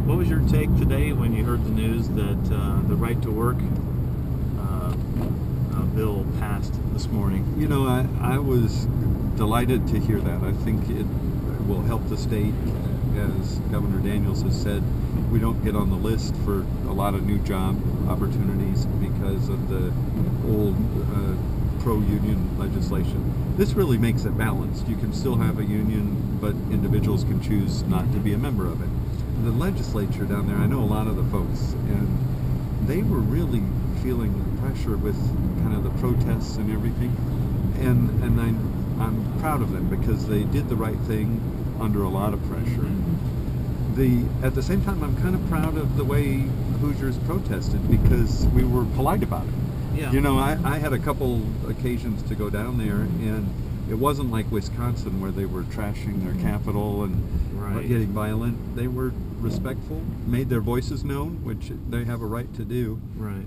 What was your take today when you heard the news that the right to work bill passed this morning? You know, I was delighted to hear that. I think it will help the state. As Governor Daniels has said, we don't get on the list for a lot of new job opportunities because of the old pro-union legislation. This really makes it balanced. You can still have a union, but individuals can choose not to be a member of it. The legislature down there, I know a lot of the folks, and they were really feeling the pressure with kind of the protests and everything. And I'm proud of them because they did the right thing under a lot of pressure. At the same time, I'm kind of proud of the way Hoosiers protested because we were polite about it. Yeah. You know, I had a couple occasions to go down there, and it wasn't like Wisconsin where they were trashing their capital and getting violent. They were respectful, made their voices known, which they have a right to do. Right.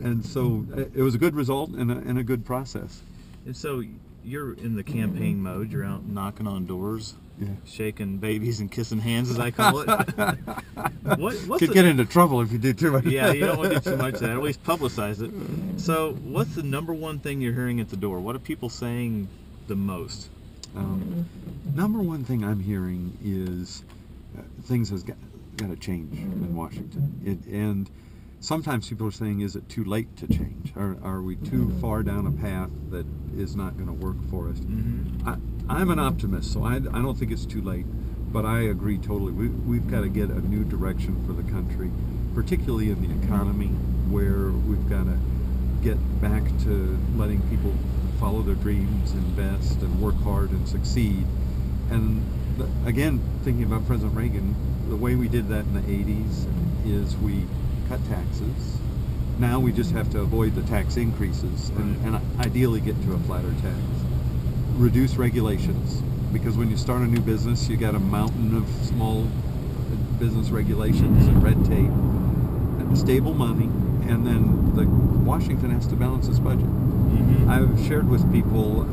And so it was a good result and a good process. And so you're in the campaign mode. You're out knocking on doors, shaking babies and kissing hands, as I call it. Could get into trouble if you do too much. Yeah, you don't want to do too much of that. At least publicize it. So what's the number one thing you're hearing at the door? What are people saying the most? Number one thing I'm hearing is things has got to change in Washington. And sometimes people are saying, is it too late to change? Are we too far down a path that is not going to work for us? I'm an optimist, so I don't think it's too late, but I agree totally. We've got to get a new direction for the country, particularly in the economy, where we've got to get back to letting people follow their dreams, invest, and work hard and succeed. And again, thinking about President Reagan, the way we did that in the 80s is we cut taxes. Now we just have to avoid the tax increases and ideally get to a flatter tax. Reduce regulations, because when you start a new business, you got a mountain of small business regulations and red tape, and stable money, and then Washington has to balance its budget. I've shared with people,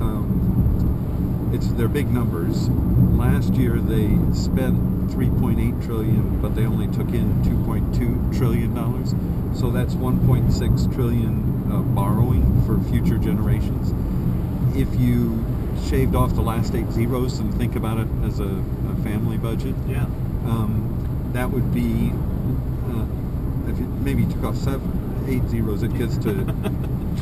they're big numbers. Last year they spent $3.8 trillion, but they only took in $2.2 trillion. So that's $1.6 trillion borrowing for future generations. If you shaved off the last 8 zeros and think about it as a family budget, that would be, if you maybe took off 8 zeros, it gets to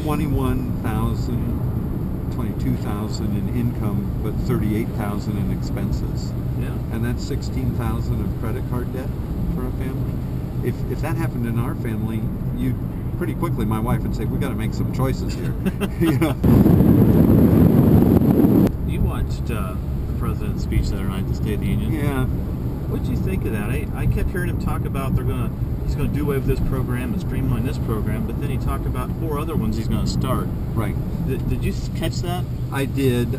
22,000 in income, but 38,000 in expenses. And that's 16,000 of credit card debt for a family. If that happened in our family, you'd pretty quickly, my wife would say, we got to make some choices here. You know. You watched the president's speech the other night, the State of the Union. Yeah. What did you think of that? I kept hearing him talk about he's going to do away with this program and streamline this program, but then he talked about 4 other ones he's going to start. Right. Did you catch that? I did.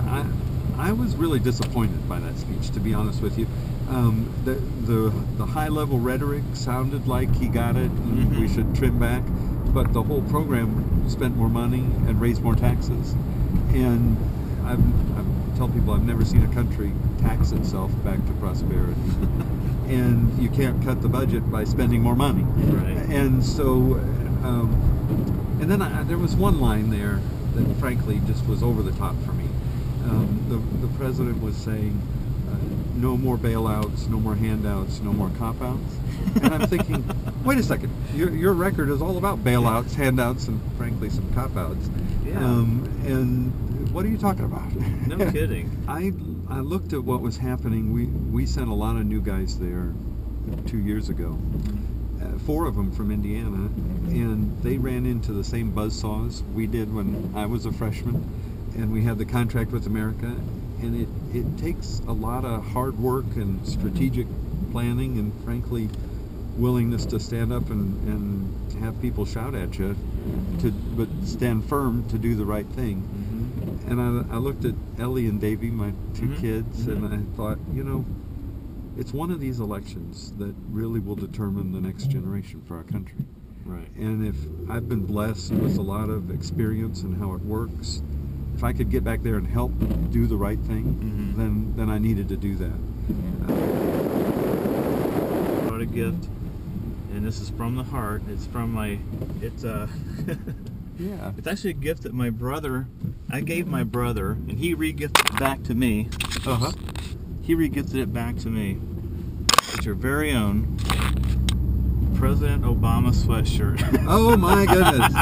I was really disappointed by that speech, to be honest with you. The high-level rhetoric sounded like he got it, and we should trim back, but the whole program spent more money and raised more taxes. And I tell people I've never seen a country tax itself back to prosperity. And you can't cut the budget by spending more money. Right. And so, and then there was one line there that frankly just was over the top for me. The president was saying, no more bailouts, no more handouts, no more cop-outs. And I'm thinking, wait a second, your record is all about bailouts, handouts, and frankly some cop-outs. Yeah. And what are you talking about? No kidding. I looked at what was happening. We sent a lot of new guys there 2 years ago. 4 of them from Indiana, and they ran into the same buzzsaws we did when I was a freshman, and we had the contract with America, and it takes a lot of hard work and strategic planning and frankly willingness to stand up and have people shout at you, but stand firm to do the right thing. And I looked at Ellie and Davey, my 2 kids, and I thought, you know, it's one of these elections that really will determine the next generation for our country. Right. And if I've been blessed with a lot of experience in how it works, if I could get back there and help do the right thing, then I needed to do that. gift, and this is from the heart. It's from my, Yeah. it's actually a gift that I gave my brother, and he re-gifted it back to me. Uh-huh. He re-gifted it back to me. It's your very own President Obama sweatshirt. Oh my goodness.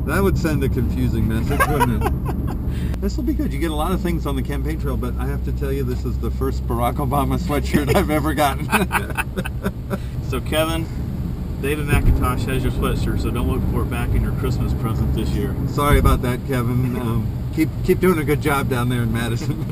That would send a confusing message, wouldn't it? This will be good. You get a lot of things on the campaign trail, but I have to tell you, this is the first Barack Obama sweatshirt I've ever gotten. So Kevin, David McIntosh has your sweatshirt, so don't look for it back in your Christmas present this year. Sorry about that, Kevin. Keep doing a good job down there in Madison.